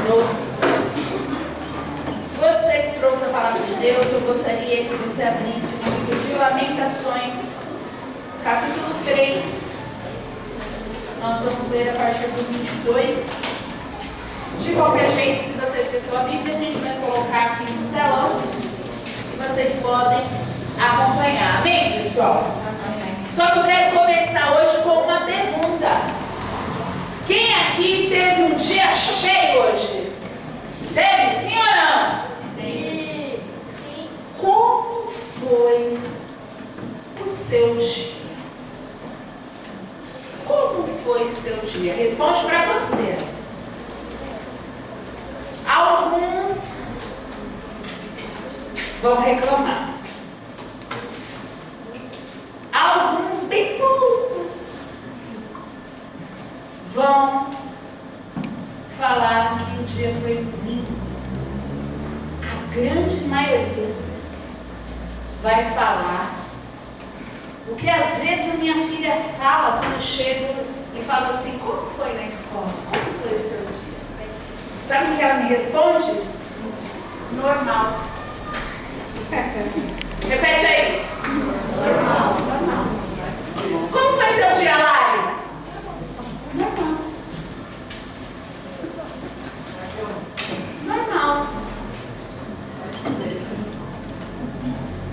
trouxe. Você que trouxe a palavra de Deus, eu gostaria que você abrisse no livro de Lamentações, capítulo 3. Nós vamos ler a partir do 22. De qualquer jeito, se você esqueceu a Bíblia, a gente vai colocar aqui no telão e vocês podem acompanhar. Amém, pessoal? Só que eu quero começar hoje com uma pergunta. Quem aqui teve um dia cheio hoje? Teve? Sim ou não? Sim. Como foi o seu dia? Como foi o seu dia? Responde para você. Alguns vão reclamar. Alguns, bem poucos, vão falar que o dia foi ruim. A grande maioria vai falar o que às vezes a minha filha fala quando eu chego e falo assim: como foi na escola? Como foi o seu dia? Sabe o que ela me responde? Normal. Repete aí. Normal. Como foi seu dia, Lari? Normal. Normal.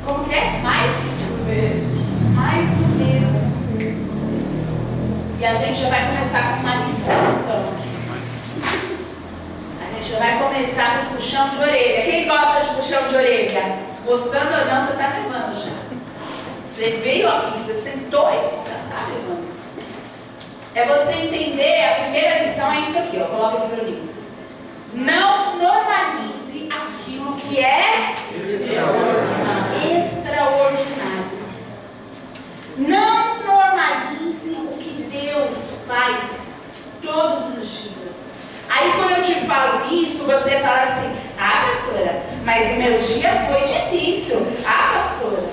Como que é? Mais do mesmo. E a gente já vai começar com uma lição, então. A gente já vai começar com puxão de orelha. Quem gosta de puxão de orelha? Gostando ou não, você está levando já. Você veio aqui, você sentou e está levando. É você entender, a primeira lição é isso aqui, ó. Coloca aqui para mim. Não normalize aquilo que é extraordinário. Não normalize o que Deus faz todos os dias. Aí quando eu te falo isso, você fala assim: ah, pastora, mas o meu dia foi difícil. Ah, pastora,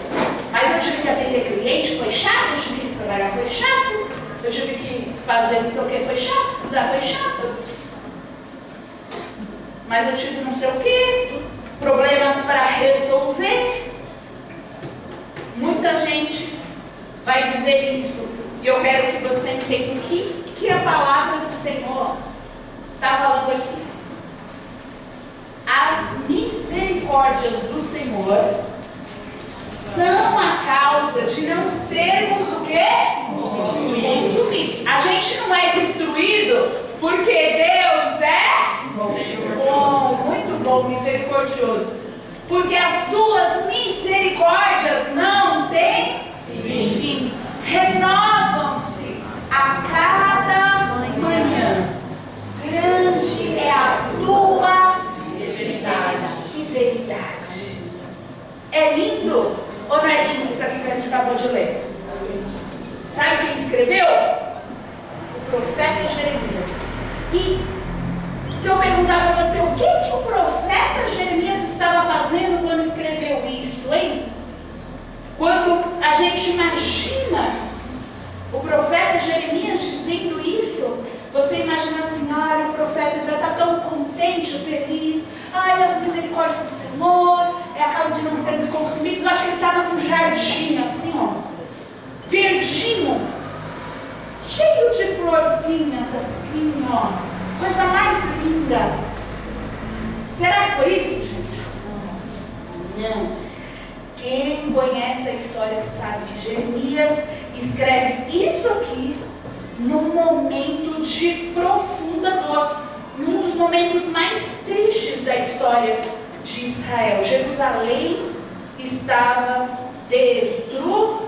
mas eu tive que atender cliente, foi chato. Eu tive que trabalhar, foi chato. Eu tive que fazer não sei o que, foi chato. Estudar, foi chato. Mas eu tive não sei o que, problemas para resolver. Muita gente vai dizer isso. E eu quero que você entenda o que a palavra do Senhor está falando aqui. As misericórdias do Senhor são a causa de não sermos o quê? Consumidos. A gente não é destruído porque Deus é bom, muito bom, misericordioso. Porque as suas misericórdias não têm fim. Renovam-se a cada manhã. Grande é a tua fidelidade. É lindo ou não é lindo isso aqui que a gente acabou de ler? Sabe quem escreveu? O profeta Jeremias. E se eu perguntar para você, o que o profeta Jeremias estava fazendo quando escreveu isso, hein? Quando a gente imagina o profeta Jeremias dizendo isso, você imagina assim: ai, o profeta já está tão contente, feliz. Ai, as misericórdias do Senhor, é a causa de não sermos consumidos. Eu acho que ele estava num jardim assim, ó, verdinho, cheio de florzinhas assim, ó, coisa mais linda. Será que foi isso, gente? Não. Quem conhece a história sabe que Jeremias escreve isso aqui num momento de profunda dor, num dos momentos mais tristes da história de Israel. Jerusalém estava destruída.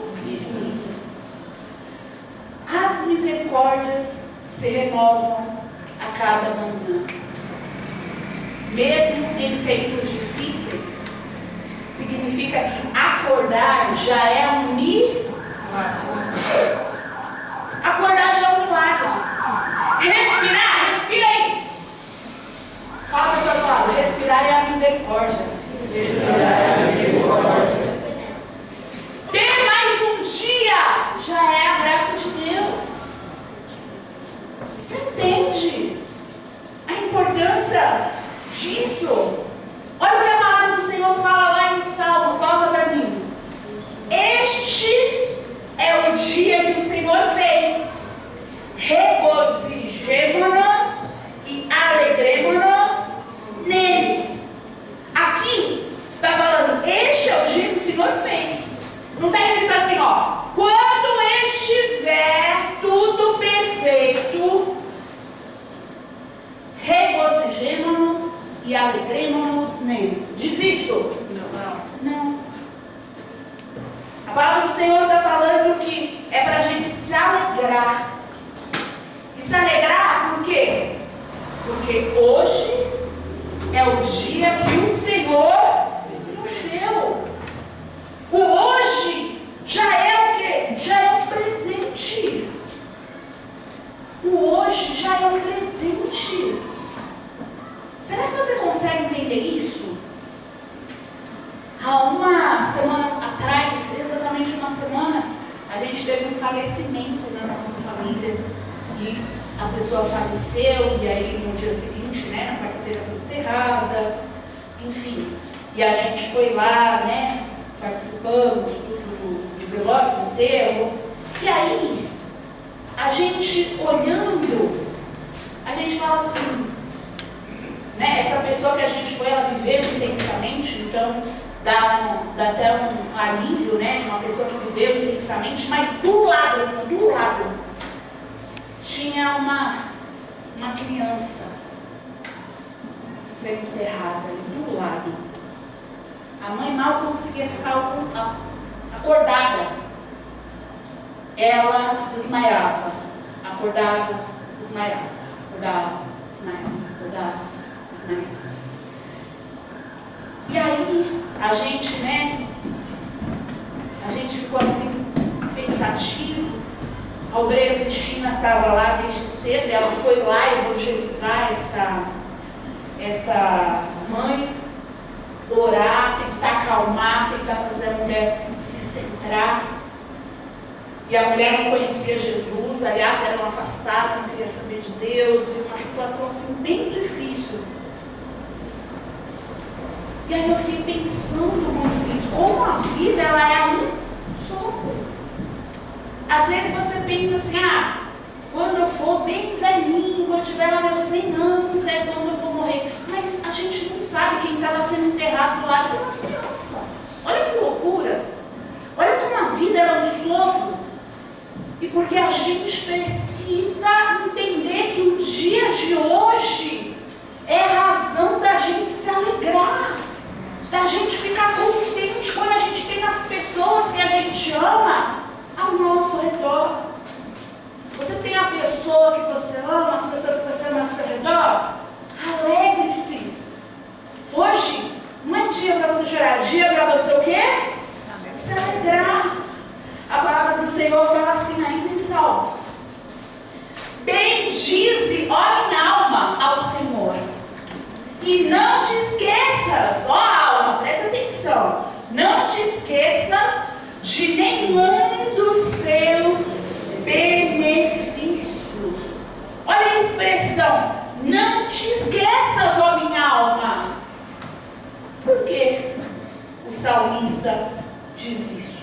As misericórdias se renovam a cada manhã. Mesmo em tempos difíceis, significa que acordar já é um milagre. Acordar já é um milagre. Respirar, respira aí. Fala para o seu lado, respirar é a misericórdia. Respirar é a misericórdia. Ter mais um dia já é a graça de Deus. Você entende a importância importância disso. Olha o que a palavra do Senhor fala lá em Salmos, volta para mim. Este é o dia que o Senhor fez. Regozijemo-nos e alegremo-nos nele. Aqui está falando, este é o dia que o Senhor fez. Não está escrito assim, ó. Quando estiver tudo perfeito, regozijemo-nos e alegremo-nos nele. Diz isso? Não. A palavra do Senhor está falando que é para a gente se alegrar. E se alegrar por quê? Porque hoje é o dia que o Senhor nos deu. O hoje já é o quê? Já é um presente. O hoje já é um presente. Será que você consegue entender isso? Há uma semana atrás, exatamente uma semana, a gente teve um falecimento na nossa família. E a pessoa faleceu, e aí no dia seguinte, né, na quarta-feira foi enterrada, enfim. E a gente foi lá, né, participamos do velório, do enterro. E aí, a gente olhando, a gente fala assim, né, essa pessoa que a gente foi, ela viveu intensamente, então dá até um alívio, né, de uma pessoa que viveu intensamente, mas do lado, assim, do lado, tinha uma criança sendo enterrada ali do lado. A mãe mal conseguia ficar acordada. Ela desmaiava. Acordava, desmaiava. Acordava, desmaiava. Acordava, desmaiava. E aí, a gente, né? A gente ficou assim, pensativo. A obreira Cristina estava lá desde cedo, ela foi lá evangelizar esta mãe, orar, tentar acalmar, tentar fazer a mulher se centrar. E a mulher não conhecia Jesus, aliás, era uma afastada, não queria saber de Deus, e uma situação assim bem difícil. E aí eu fiquei pensando muito nisso, como a vida ela é um sopro. Às vezes você pensa assim, quando eu for bem velhinho, quando eu tiver lá meus 100 anos, é quando eu vou morrer. Mas a gente não sabe quem estava sendo enterrado do lado de uma criança. Olha que loucura. Olha como a vida é um sopro. E porque a gente precisa entender que o dia de hoje é razão da gente se alegrar, da gente ficar contente quando a gente tem as pessoas que a gente ama ao nosso redor. Você tem a pessoa que você ama, as pessoas que você ama ao seu redor? Alegre-se. Hoje não é dia para você chorar, é dia para você o quê? Se alegrar. A palavra do Senhor fala assim ainda em Salmos. Bendize, ó minha alma, ao Senhor. E não te esqueças, ó alma, presta atenção. Não te esqueças de nenhum dos seus benefícios. Olha a expressão, não te esqueças, ó minha alma. Por que o salmista diz isso?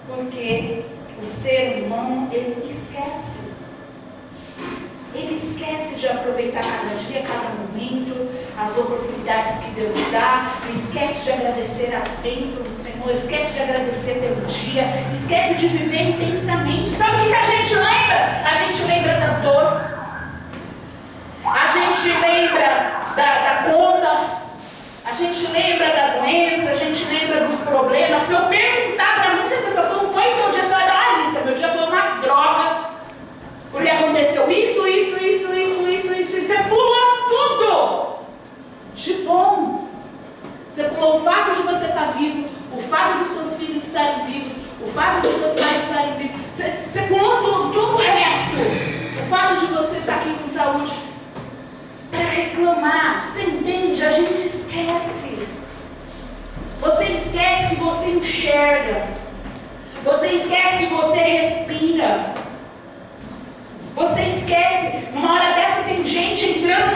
Porque o ser humano, ele esquece. Ele esquece de aproveitar cada dia, cada momento, as oportunidades que Deus dá. Ele esquece de agradecer as bênçãos do Senhor. Esquece de agradecer pelo dia. Esquece de viver intensamente. Sabe o que a gente lembra? A gente lembra da dor. A gente lembra da conta. A gente lembra da doença. A gente lembra dos problemas. Se eu perguntar para muitas pessoas como foi seu dia, você vai dar uma lista. Meu dia foi uma droga. Porque aconteceu isso. Você pula tudo de bom. Você pulou o fato de você estar vivo, o fato dos seus filhos estarem vivos, o fato dos seus pais estarem vivos. Você pulou todo o resto. O fato de você estar aqui com saúde. Para reclamar, você entende? A gente esquece. Você esquece que você enxerga. Você esquece que você respira. Você esquece, numa hora dessa tem gente entrando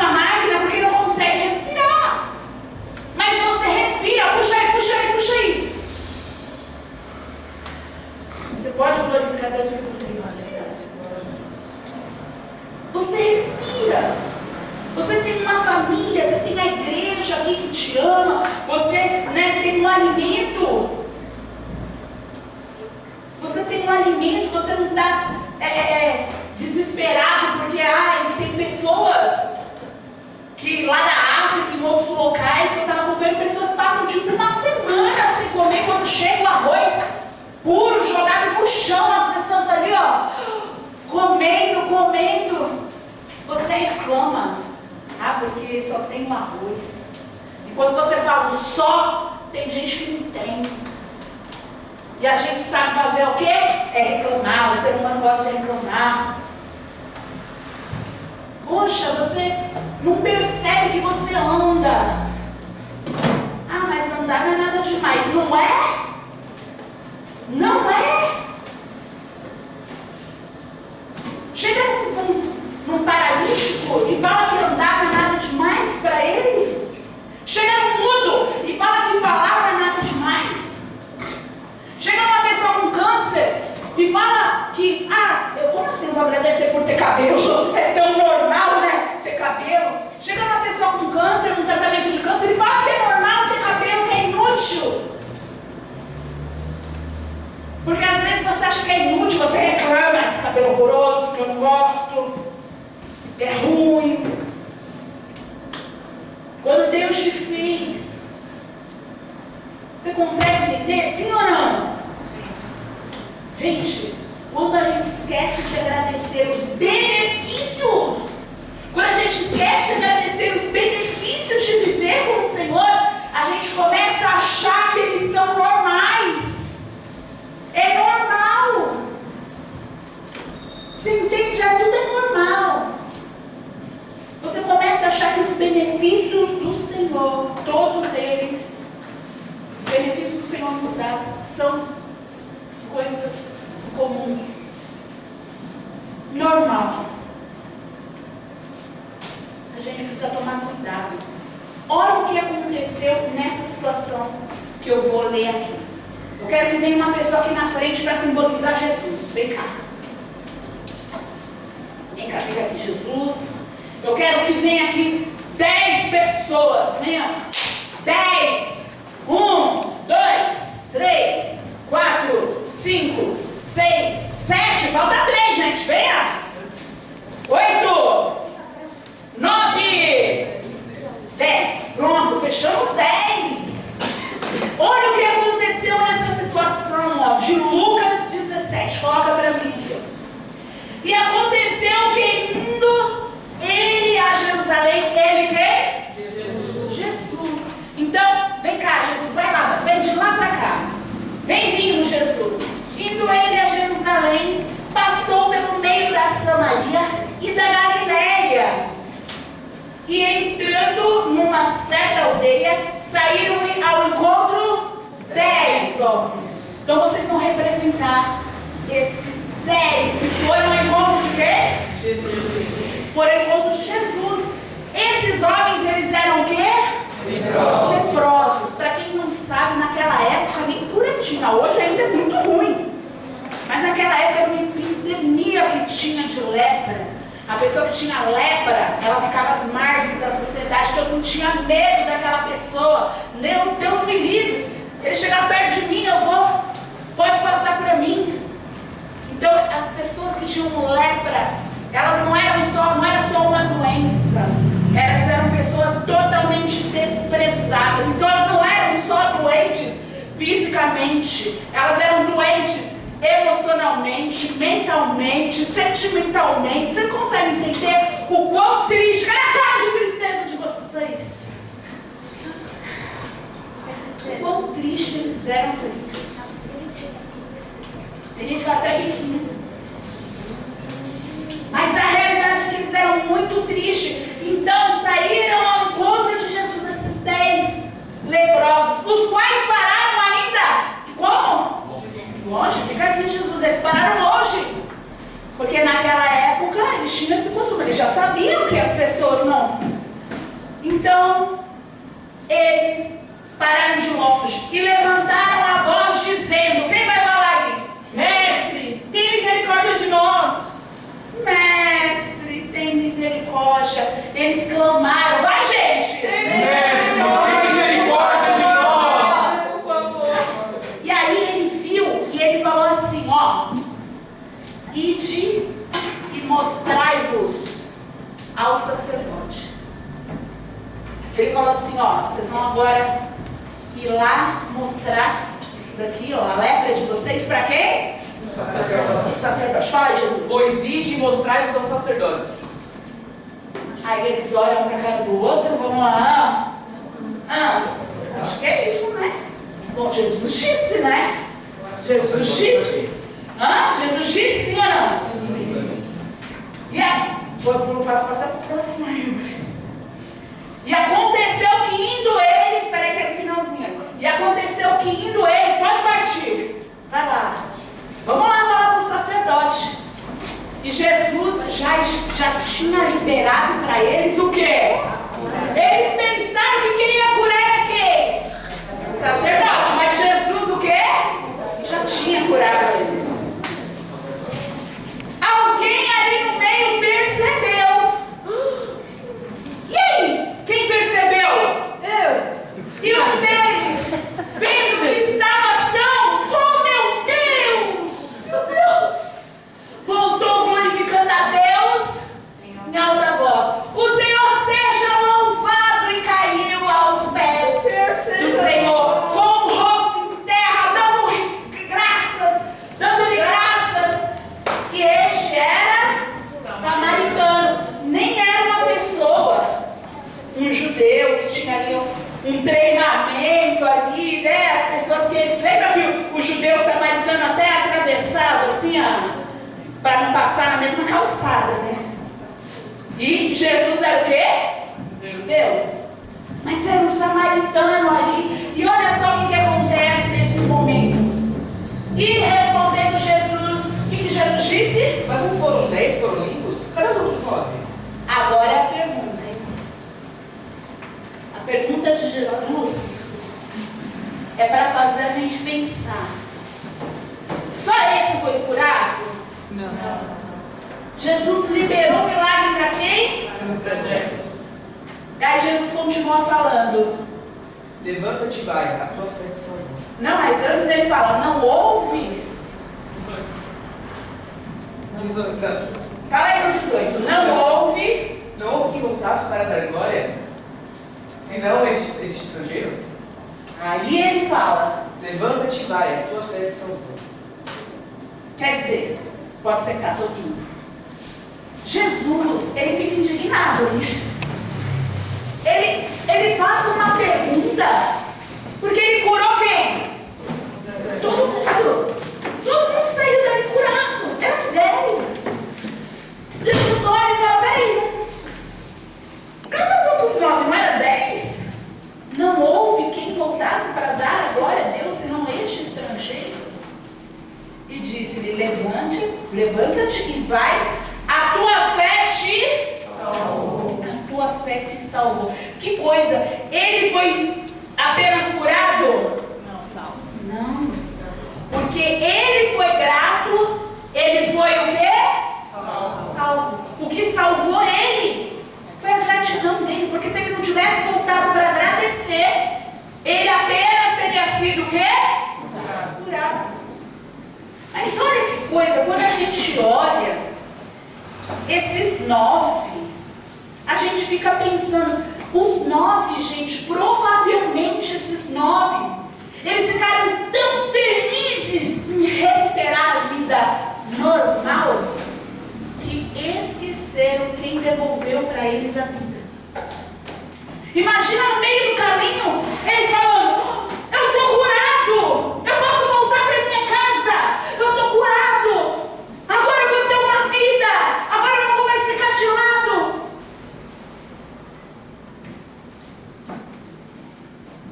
Deus porque você respira. Você respira. Você tem uma família, você tem a igreja aqui que te ama, você tem um alimento. Você tem um alimento, você não está desesperado porque tem pessoas que lá da África, em outros locais que eu estava acompanhando, pessoas passam tipo uma semana sem comer, quando chega o arroz puro, jogado no chão, as pessoas ali, ó, comendo. Você reclama, porque só tem um arroz. Enquanto você fala só, tem gente que não tem. E a gente sabe fazer o quê? É reclamar, o ser humano gosta de reclamar. Poxa, você não percebe que você anda. Mas andar não é nada demais. Não é? Não é? Chega num paralítico e fala que andar não é nada demais para ele. Chega num mudo e fala que falar não é nada demais. Chega uma pessoa com câncer e fala que, como assim eu vou agradecer por ter cabelo? É tão normal, né? Ter cabelo. Chega uma pessoa com câncer, num tratamento de câncer, e fala que é normal ter cabelo, que é inútil. Porque às vezes você acha que é inútil, você reclama, esse cabelo horroroso, que eu não gosto, é ruim. Quando Deus te fez, você consegue entender? Sim ou não? Gente, quando a gente esquece de agradecer os benefícios, quando a gente esquece de agradecer os benefícios de viver com o Senhor, a gente começa a achar que eles são normais. É normal. Você entende? Tudo é normal. Você começa a achar que os benefícios do Senhor, todos eles, os benefícios que o Senhor nos dá, são coisas comuns. Normal. A gente precisa tomar cuidado. Olha o que aconteceu nessa situação que eu vou ler aqui. Eu quero que venha uma pessoa aqui na frente para simbolizar Jesus. Vem cá. Vem cá, fica aqui, Jesus. Eu quero que venha aqui 10 pessoas. Venha. 10. 1, 2, 3, 4, 5, 6, 7. Falta 3, gente. Venha. 8, 9, 10. Pronto, fechamos 10. Olha o que aconteceu nessa situação, de Lucas 17. Coloca para mim aqui. E aconteceu que indo ele a Jerusalém, ele quem? Jesus. Então, vem cá, Jesus, vai lá, vem de lá para cá. Vem vindo, Jesus. Indo ele a Jerusalém, passou pelo meio da Samaria e da Galileia. E entrando numa certa aldeia, saíram-lhe ao encontro 10 homens. Então vocês vão representar esses 10 que foram ao encontro de quê? Jesus. Foram ao encontro de Jesus. Esses homens, eles eram o quê? Leprosos. Para quem não sabe, naquela época nem cura tinha. Hoje ainda é muito ruim. Mas naquela época era uma epidemia que tinha de lepra. A pessoa que tinha lepra, ela ficava às margens da sociedade, que eu não tinha medo daquela pessoa. Deus me livre. Ele chegar perto de mim, pode passar por mim. Então, as pessoas que tinham lepra, elas não era só uma doença. Elas eram pessoas totalmente desprezadas. Então, elas não eram só doentes fisicamente. Elas eram doentes emocionalmente, mentalmente, sentimentalmente. Vocês conseguem entender o quão triste? Cadê a cara de tristeza de vocês? O quão triste eles eram por isso. Tem gente que vai até rindo. Mas a realidade é que eles eram muito tristes. Então saíram ao encontro de Jesus esses 10 leprosos, os quais pararam ainda. Como? Longe, fica aqui, Jesus. Eles pararam longe. Porque naquela época eles tinham esse costume, eles já sabiam que as pessoas não. Então, eles pararam de longe e levantaram a voz dizendo: quem vai falar aí? Mestre, tem ninguém eles clamaram, vai gente! Mestre, tem misericórdia de nós! Por favor. E aí ele viu e ele falou assim, ó, ide e mostrai-vos aos sacerdotes. Ele falou assim, ó, vocês vão agora ir lá mostrar isso daqui, ó, a lepra de vocês para quem? Os sacerdotes. Fala aí, Jesus. Pois ide e mostrai-vos aos sacerdotes. Aí eles olham para a cara do outro, vamos lá. Acho que é isso, né? Bom, Jesus disse, né? Jesus disse. Jesus disse, sim ou não? E aí, vou passar para o próximo aí. E aconteceu que indo eles, espera aí que é no finalzinho. E aconteceu que indo eles, pode partir. Vai lá. Vamos lá falar para o sacerdote. E Jesus já tinha liberado para eles o quê? Eles pensaram que quem ia curar era quem? Sacerdote. Mas Jesus o quê? Já tinha curado eles. Alguém ali no meio percebeu. E aí? Quem percebeu? Eu. E um deles, vendo que estava são, oh meu Deus! Meu Deus! Voltou glorificando a Deus em alta voz. O Senhor seja louvado, e caiu aos pés do Senhor, com o rosto em terra, dando-lhe graças. E este era samaritano, nem era uma pessoa, um judeu que tinha ali um treinamento ali, né? As pessoas que eles lembram que o judeu samaritano até atravessava assim, para não passar na mesma calçada, né? E Jesus era o quê? Judeu. Mas era um samaritano ali. E olha só o que acontece nesse momento. E respondendo Jesus, o que Jesus disse? Mas não foram 10, foram limpos? Cadê os outros 9? Agora é a pergunta, hein? A pergunta de Jesus é para fazer a gente pensar. Só esse foi curado? Não. Jesus liberou o milagre para quem? Para 10. Aí Jesus continua falando. Levanta-te e vai, a tua fé te salvou. Não, mas antes ele fala, não houve. Fala aí no 18. Não houve. Não houve quem voltasse para dar glória, senão esse estrangeiro? Aí ele fala. Levanta-te e vai, a tua fé te salvou. Quer dizer, pode secar todo mundo. Jesus, ele fica indignado. Ele faz uma pergunta, porque ele curou quem? Todo mundo. Todo mundo saiu dali curado. Eram 10. Jesus olha e fala, peraí, cadê os outros 9? Não era 10? Não houve quem voltasse para dar a glória a Deus, senão este estrangeiro. E disse-lhe, levanta-te e vai, a tua fé te salvou. A tua fé te salvou. Que coisa, ele foi apenas curado? Não, salvo. Não, porque ele foi grato, ele foi o quê? Salvo. O que salvou ele foi a gratidão dele, porque se ele não tivesse voltado para agradecer, ele apenas teria sido o quê? Curado. Mas olha que coisa, quando a gente olha esses 9, a gente fica pensando, os 9, gente, provavelmente esses 9, eles ficaram tão felizes em recuperar a vida normal, que esqueceram quem devolveu para eles a vida. Imagina no meio do caminho, eles falando, eu estou curado, eu posso voltar para minha casa, eu estou curado, agora eu vou ter uma vida, agora eu não vou mais ficar de lado.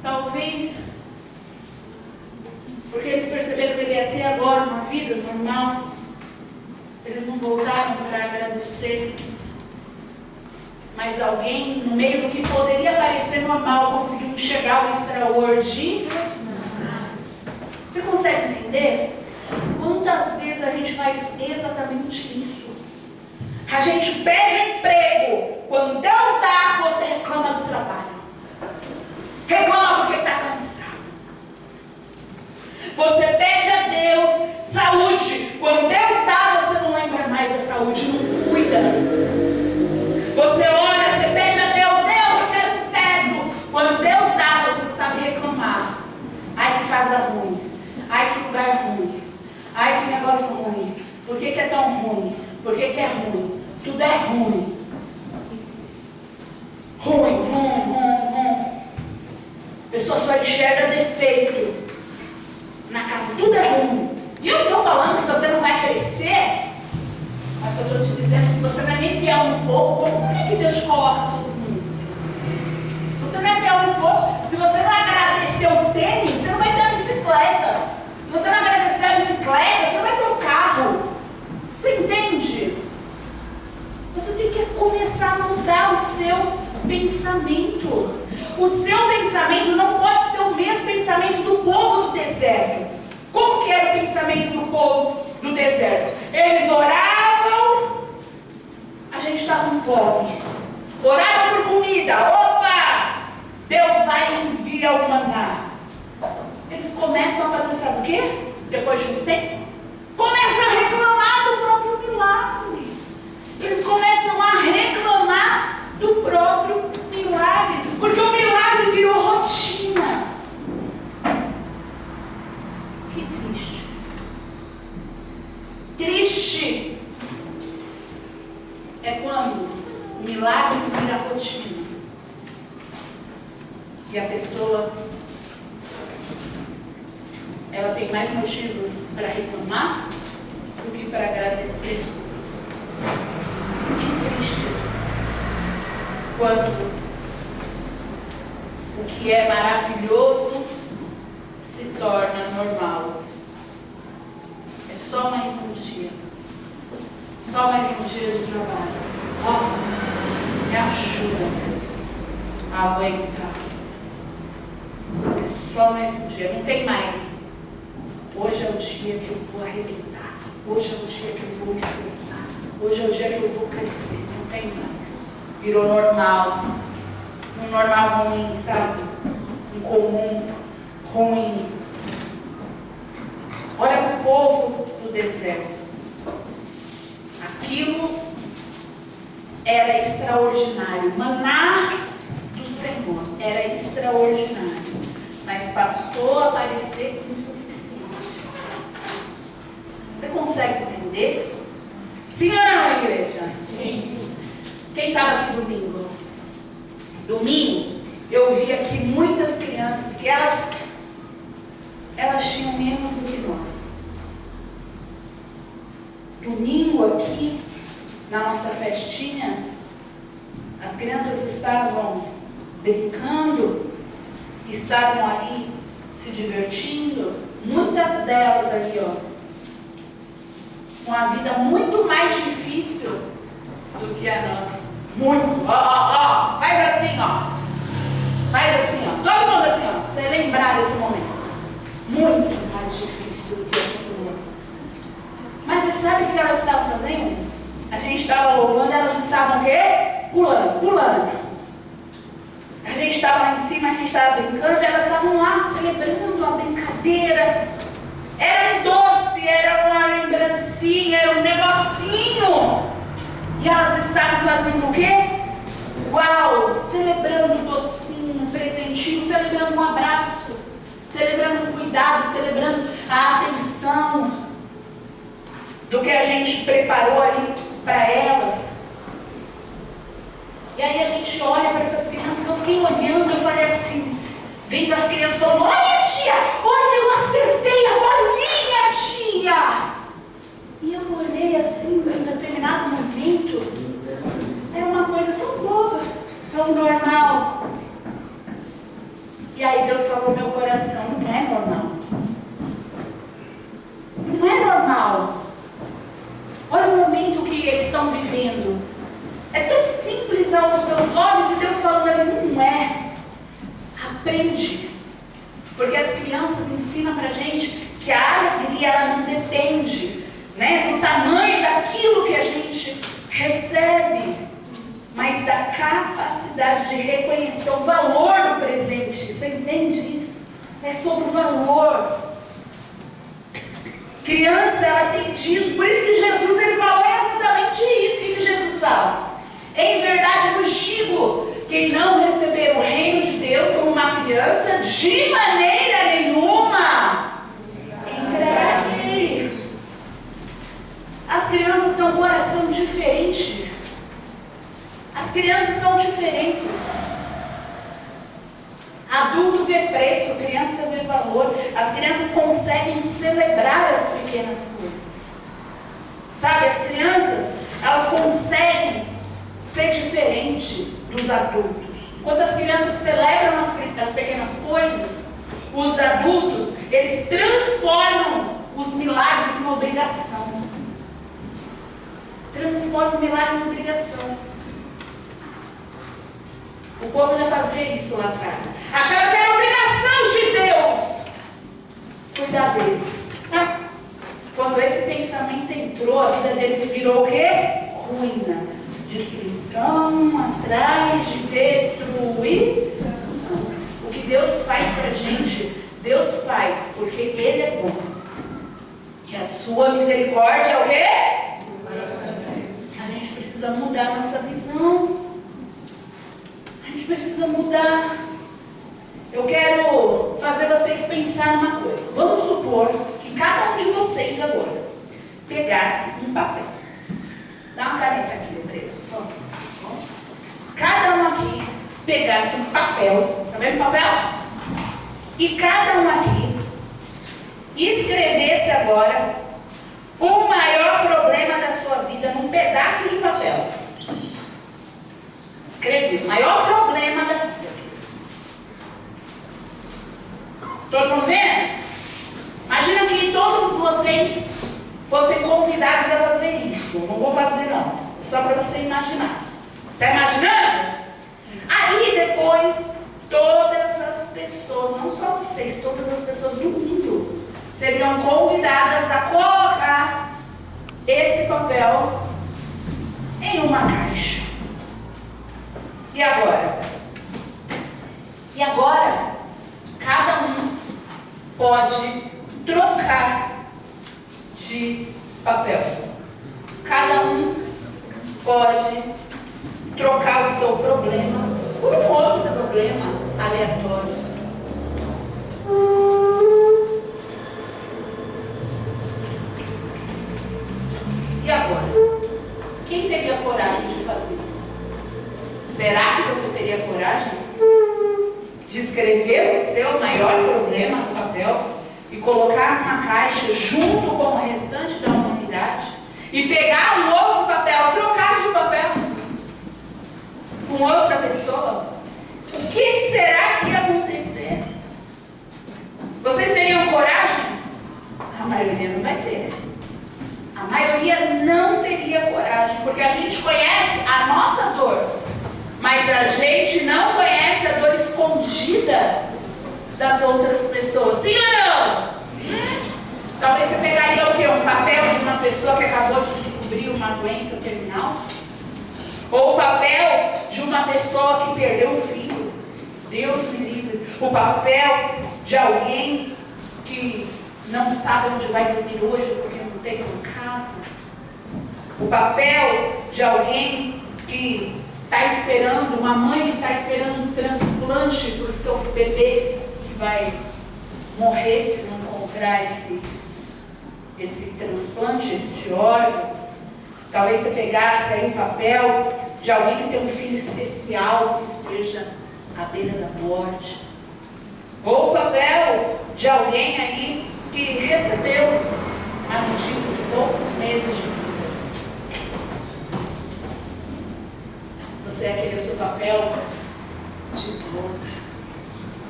Talvez, porque eles perceberam que ele ia ter agora uma vida normal, eles não voltaram para agradecer. Mas alguém, no meio do que poderia parecer normal, conseguiu enxergar o extraordinário. Você consegue entender? Quantas vezes a gente faz exatamente isso? A gente pede emprego. Quando Deus dá, você reclama do trabalho. Reclama porque está cansado. Você pede a Deus saúde. Quando Deus dá, você não lembra mais da saúde, não cuida. Você ora, você pede a Deus, Deus, eu quero um teto. Quando Deus dá, você sabe reclamar. Ai, que casa ruim. Ai, que lugar ruim. Ai, que negócio ruim. Por que é tão ruim? Por que é ruim? Tudo é ruim. Ruim. A pessoa só enxerga defeito na casa. Tudo é ruim. E eu estou falando que você não vai crescer, mas eu estou te dizendo, se você não é nem fiel um pouco, como você quer que Deus coloca sobre o mundo? Você não é fiel um pouco. Se você não agradecer o tênis, você não vai ter a bicicleta. Se você não agradecer a bicicleta, você não vai ter o carro. Você entende? Você tem que começar a mudar o seu pensamento. O seu pensamento não pode ser o mesmo pensamento do povo do deserto. Como que era o pensamento do povo do deserto? Eles oravam, a gente está com fome. Oravam por comida. Opa! Deus vai enviar o maná. Eles começam a fazer, sabe o quê? Depois de um tempo, começam a reclamar do próprio milagre. Eles começam a reclamar do próprio milagre, porque o milagre virou rotina. Que triste. Triste é quando o milagre vira rotina e a pessoa ela tem mais motivos para reclamar do que para agradecer. Que triste quando o que é maravilhoso se torna normal. É só mais um dia. Só mais um dia de trabalho. Ó, me ajuda, Deus, a aguentar. É só mais um dia, não tem mais. Hoje é o dia que eu vou arrebentar. Hoje é o dia que eu vou me esforçar. Hoje é o dia que eu vou crescer. Não tem mais. Virou normal. Um normal ruim, sabe? Um comum ruim. Olha para o povo do deserto. Aquilo era extraordinário. Maná do Senhor era extraordinário. Mas passou a parecer insuficiente. Você consegue entender? Sim ou não, igreja? Sim. Quem estava aqui domingo? Domingo, eu vi aqui muitas crianças que elas tinham menos do que nós. Domingo aqui, na nossa festinha, as crianças estavam brincando, estavam ali se divertindo, muitas delas ali, ó, com a vida muito mais difícil do que a nossa. Muito. Ó. Faz assim, ó. Faz assim, ó. Todo mundo assim, ó. Você lembrar desse momento. Muito mais difícil do que a sua. Mas você sabe o que elas estavam fazendo? A gente estava louvando, elas estavam o quê? Pulando. A gente estava lá em cima, a gente estava brincando, elas estavam lá celebrando a brincadeira. Era um doce, era uma lembrancinha, era um negocinho. E elas estavam fazendo o quê? Uau! Celebrando o docinho, o presentinho, celebrando um abraço, celebrando o cuidado, celebrando a atenção do que a gente preparou ali para elas. E aí a gente olha para essas crianças, eu fiquei olhando, eu falei assim, vendo as crianças falando, olha tia, olha eu acertei a bolinha tia. E eu olhei assim, em determinado momento, era uma coisa tão boba, tão normal. E aí Deus falou no meu coração, não é normal. Não é normal. Olha o momento que eles estão vivendo. É tão simples aos teus olhos e Deus falando ali, não é. Aprende. Porque as crianças ensinam pra gente que a alegria ela não depende, né, do tamanho daquilo que a gente recebe, mas da capacidade de reconhecer o valor do presente. Você entende isso? É sobre o valor. Criança, ela tem dízimo. Por isso que Jesus, ele falou exatamente isso. O que Jesus fala? Em verdade eu vos digo, quem não receber o reino de Deus como uma criança, de maneira nenhuma entrará nele. As crianças têm um coração diferente. As crianças são diferentes. Adulto vê preço, criança vê valor. As crianças conseguem celebrar as pequenas coisas. Sabe, as crianças, elas conseguem ser diferentes dos adultos. Enquanto as crianças celebram as pequenas coisas, os adultos, eles transformam os milagres em obrigação. Transformam o milagre em obrigação. O povo já fazia isso lá atrás. Acharam que era obrigação de Deus cuidar deles. Quando esse pensamento entrou, a vida deles virou o quê? Ruína. Destruição atrás de destruição. O que Deus faz pra gente, Deus faz porque Ele é bom. E a sua misericórdia é o quê? A gente precisa mudar a nossa visão. A gente precisa mudar. Eu quero fazer vocês pensar numa coisa. Vamos supor que cada um de vocês agora pegasse um papel. Dá uma caneta aqui, André. Cada um aqui pegasse um papel. Tá vendo o papel? E cada um aqui escrevesse agora o maior problema da sua vida num pedaço de papel. Escrevi o maior problema da vida. Todo mundo vendo? Imagina que todos vocês fossem convidados a fazer isso. Não vou fazer não. É só para você imaginar. Está imaginando? Aí depois, todas as pessoas, não só vocês, todas as pessoas do mundo, seriam convidadas a colocar esse papel em uma caixa. E agora? E agora, cada um pode trocar de papel. Cada um pode trocar o seu problema por um outro problema aleatório. E agora? Quem teria coragem de fazer isso? Será que você teria coragem de escrever o seu maior problema no papel e colocar numa caixa junto com o restante da humanidade e pegar um outro papel, trocar de papel com outra pessoa? O que será que ia acontecer? Vocês teriam coragem? A maioria não vai ter. A maioria não teria coragem, porque a gente conhece a nossa dor, mas a gente não conhece a dor escondida das outras pessoas. Sim ou não? Talvez você pegaria o quê? Um papel de uma pessoa que acabou de descobrir uma doença terminal? Ou o papel de uma pessoa que perdeu um filho? Deus me livre. O papel de alguém que não sabe onde vai dormir hoje porque não tem uma casa? O papel de alguém que está esperando, uma mãe que está esperando um transplante para o seu bebê que vai morrer se não encontrar esse transplante, esse órgão. Talvez você pegasse aí um papel de alguém que tem um filho especial que esteja à beira da morte. Ou o papel de alguém aí que recebeu a notícia de poucos meses de vida. Você ia querer o seu papel de volta.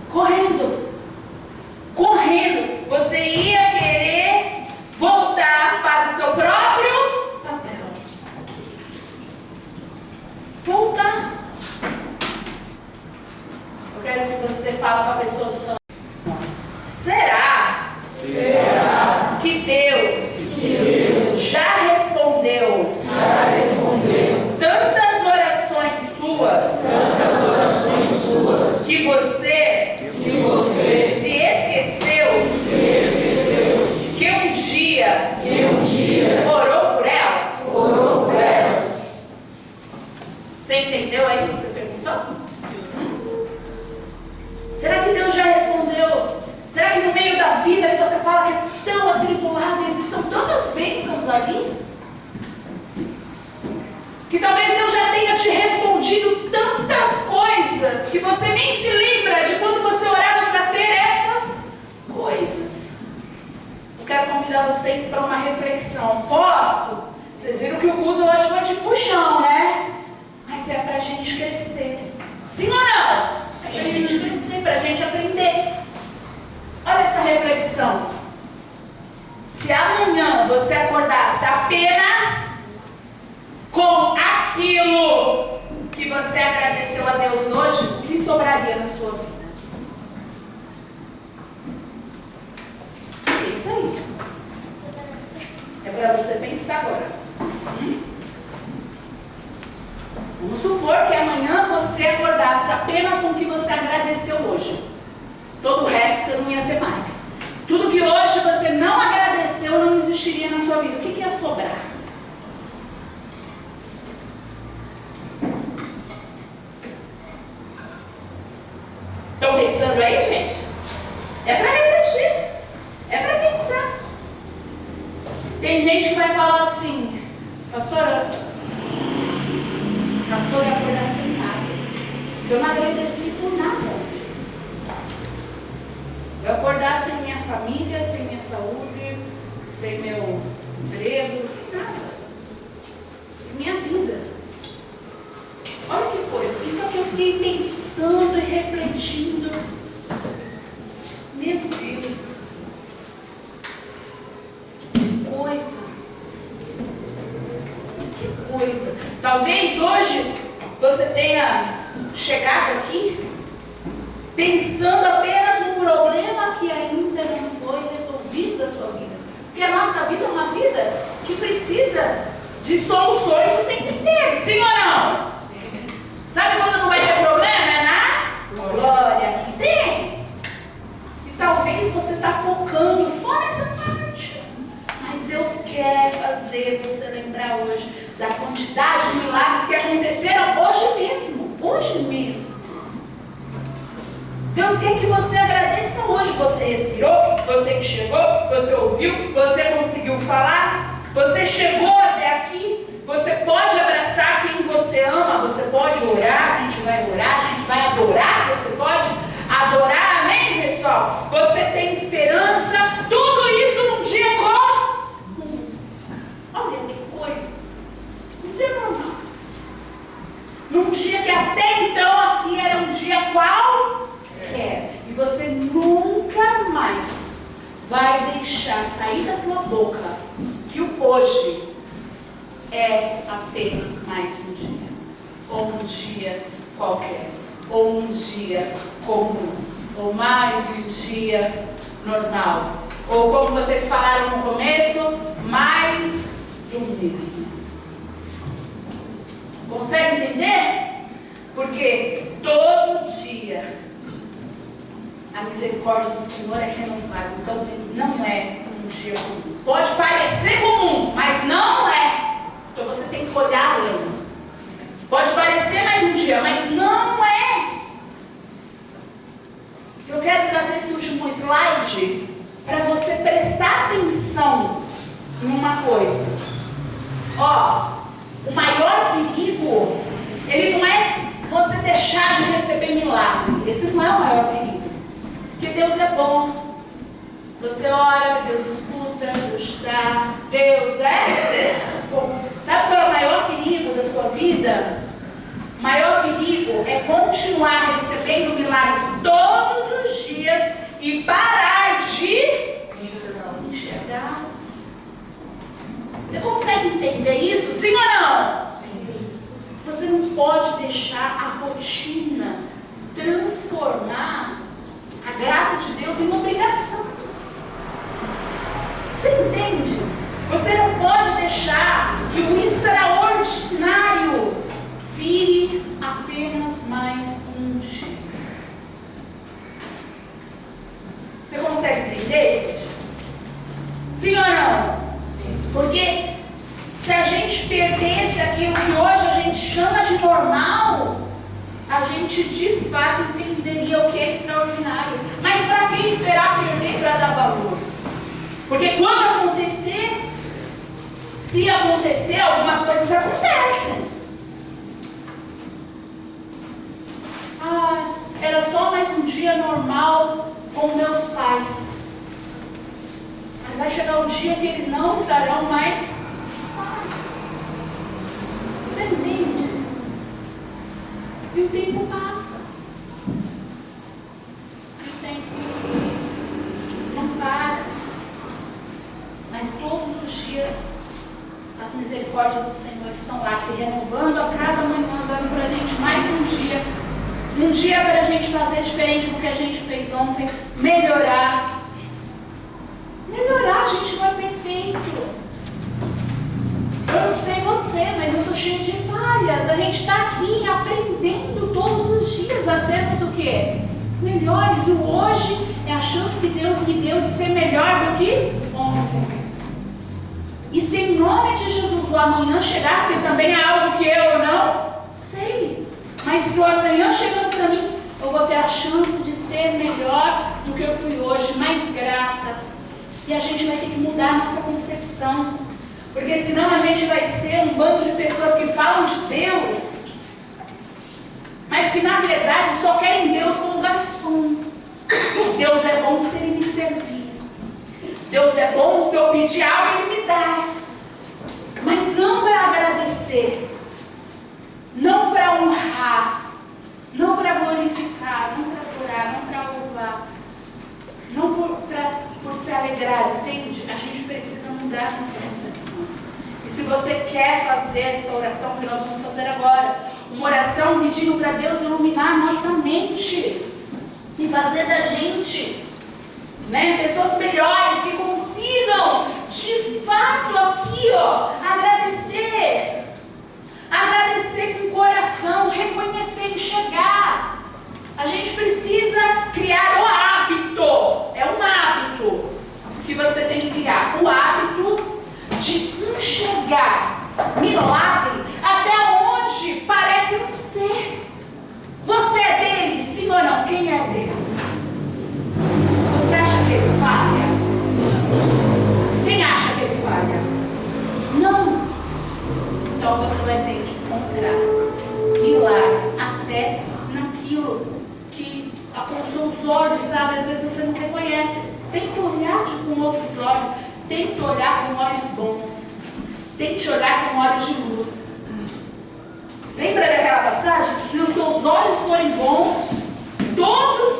Correndo. Correndo. Você ia querer voltar para o seu próprio papel. Voltar. Eu quero que você fale para a pessoa do seu lado. Será que Deus já respondeu Você entendeu aí o que você perguntou? Será que Deus já respondeu? Será que no meio da vida que você fala que é tão atribulado, existam tantas bênçãos ali? Que talvez Deus já tenha te respondido tantas coisas que você nem se lembra de quando você orava para ter estas coisas. Eu quero convidar vocês para uma reflexão. Posso? Vocês viram que o culto hoje foi de puxão, né? Mas é para a gente crescer. Sim ou não? É para a gente crescer, para a gente aprender. Olha essa reflexão. Se amanhã você acordasse apenas com aquilo que você agradeceu a Deus hoje, o que sobraria na sua vida? Pensa aí. É para você pensar agora. Vamos supor que amanhã você acordasse apenas com o que você agradeceu hoje. Todo o resto você não ia ter mais. Tudo que hoje você não agradeceu não existiria na sua vida. O que ia sobrar? Estão pensando aí, gente? É para refletir. É para pensar. Tem gente que vai falar assim, pastora, eu ia acordar sem nada. Eu não agradeci por nada. Eu acordar sem minha família, sem minha saúde, sem meu emprego, sem nada. Sem minha vida. Olha que coisa. Isso aqui eu fiquei pensando e refletindo. Meu Deus. Que coisa. Que coisa. Talvez hoje você tenha chegado aqui pensando apenas no problema que ainda não foi resolvido da sua vida. Porque a nossa vida é uma vida que precisa de soluções o tempo inteiro, sim ou não? Sabe quando não vai ter problema? É na glória que tem. E talvez você está focando só nessa parte. Mas Deus quer fazer você lembrar hoje da quantidade de milagres que aconteceram hoje mesmo. Hoje mesmo. Deus quer que você agradeça hoje. Você respirou, você enxergou, você ouviu, você conseguiu falar, você chegou até aqui, você pode abraçar quem você ama, você pode orar, a gente vai orar, a gente vai adorar, você pode adorar, amém, pessoal? Você tem esperança, tudo isso num dia comum. Olha que coisa, um dia normal. Num dia que até então aqui era um dia qualquer. E você nunca mais vai deixar sair da tua boca que o hoje é apenas mais um dia. Ou um dia qualquer. Ou um dia comum. Ou mais um dia normal. Ou como vocês falaram no começo, mais do mesmo. Consegue entender? Porque todo dia a misericórdia do Senhor é renovada. Então não é um dia comum. Pode parecer comum, mas não é. Então você tem que olhar além. Pode parecer mais um dia, mas não é. Eu quero trazer esse último slide para você prestar atenção em uma coisa. Ó, o maior perigo, ele não é você deixar de receber milagre. Esse não é o maior perigo. Porque Deus é bom. Você ora, Deus escuta, Deus dá. Deus é bom. Sabe qual é o maior perigo da sua vida? O maior perigo é continuar recebendo milagres todos os dias e parar de enxergá-los. Você consegue entender isso? Sim ou não? Sim. Você não pode deixar a rotina transformar a graça de Deus em uma obrigação. Você entende? Você não pode deixar que o extraordinário vire apenas mais um dia. Você consegue entender? Sim ou não? Sim. Porque se a gente perdesse aquilo que hoje a gente chama de normal, gente de fato entenderia o que é extraordinário. Mas para que esperar perder para dar valor? Porque quando acontecer, se acontecer, algumas coisas acontecem. Ah, era só mais um dia normal com meus pais. Mas vai chegar um dia que eles não estarão mais. Você entende? E o tempo passa. E o tempo não para. Mas todos os dias as misericórdias do Senhor estão lá, se renovando a cada manhã, dando para a gente mais um dia. Um dia para a gente fazer diferente do que a gente fez ontem. Melhorar. Melhorar, a gente não é perfeito. Eu não sei você, mas eu sou cheia de falhas. A gente está aqui aprendendo todos os dias a sermos o quê? Melhores. O hoje é a chance que Deus me deu de ser melhor do que ontem. E se em nome de Jesus o amanhã chegar, porque também é algo que eu não sei. Mas se o amanhã chegando para mim, eu vou ter a chance de ser melhor do que eu fui hoje, mais grata. E a gente vai ter que mudar a nossa concepção. Porque senão a gente vai ser um bando de pessoas que falam de Deus, mas que na verdade só querem Deus como garçom. Deus é bom se Ele me servir. Deus é bom se eu pedir algo Ele me dá. Mas não para agradecer. Não para honrar, não para glorificar, não para adorar, não para louvar, não por se alegrar, entende? A gente precisa mudar a nossa concepção. E se você quer fazer essa oração que nós vamos fazer agora, uma oração pedindo para Deus iluminar a nossa mente e fazer da gente, pessoas melhores que consigam de fato aqui, agradecer. Agradecer com o coração, reconhecer, enxergar. A gente precisa criar o hábito. É um hábito que você tem que criar. O hábito de enxergar milagre até onde parece não ser. Você é dele, sim ou não? Quem é dele? Você acha que ele falha? Quem acha que ele falha? Não. Então você vai ter que encontrar milagre até naquilo que alcançou os olhos, sabe? Às vezes você não reconhece. Tenta olhar com outros olhos. Tenta olhar com olhos bons. Tente olhar com olhos de luz. Lembra daquela passagem? Se os seus olhos forem bons, todo o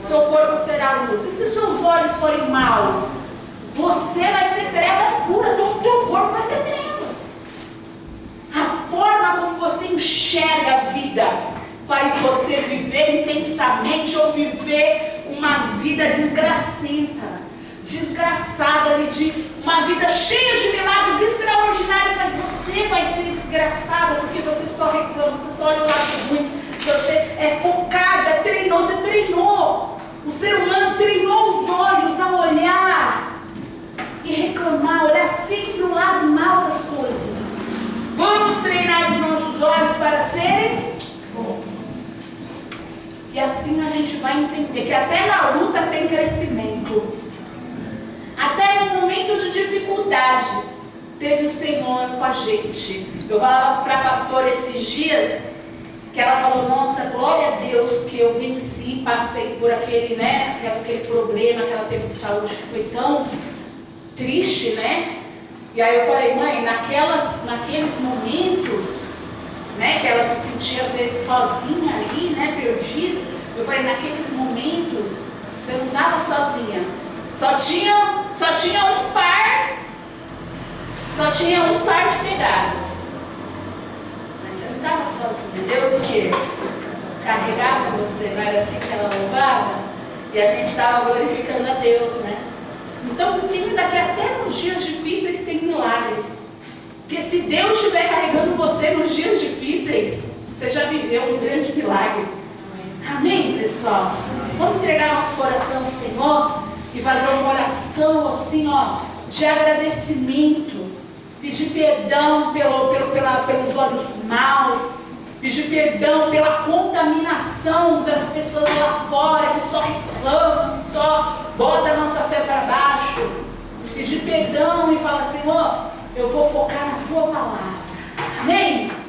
seu corpo será luz. E se os seus olhos forem maus, você vai ser trevas puras. Todo o teu corpo vai ser trevas. A forma como você enxerga a vida faz você viver intensamente ou viver uma vida desgracenta, desgraçada, de uma vida cheia de milagres extraordinários, mas você vai ser desgraçada porque você só reclama, você só olha o lado ruim, você é focada, treinou, você treinou. O ser humano treinou os olhos a olhar e reclamar, olhar sempre o lado mal das coisas. Vamos treinar os nossos olhos para serem bons. E assim a gente vai entender que até na luta tem crescimento. Até no momento de dificuldade, teve o Senhor com a gente. Eu falava para a pastora esses dias, que ela falou, nossa, glória a Deus que eu venci, passei por aquele problema que ela teve de saúde, que foi tão triste, E aí eu falei, mãe, naqueles momentos, que ela se sentia às vezes sozinha ali, perdida, eu falei, naqueles momentos, você não estava sozinha. Só tinha um par de pegadas. Mas você não estava sozinha. Deus o quê? Carregava você, não era assim que ela louvava? E a gente estava glorificando a Deus, Então entenda que até nos dias difíceis tem milagre. Porque se Deus estiver carregando você nos dias difíceis, você já viveu um grande milagre. Amém, pessoal? Vamos entregar nosso coração ao Senhor e fazer uma oração assim, de agradecimento, pedir perdão pelos olhos maus, Pedir perdão pela contaminação das pessoas lá fora, que só reclamam, que só botam a nossa fé para baixo. Pedir perdão e falar, Senhor, eu vou focar na tua palavra. Amém?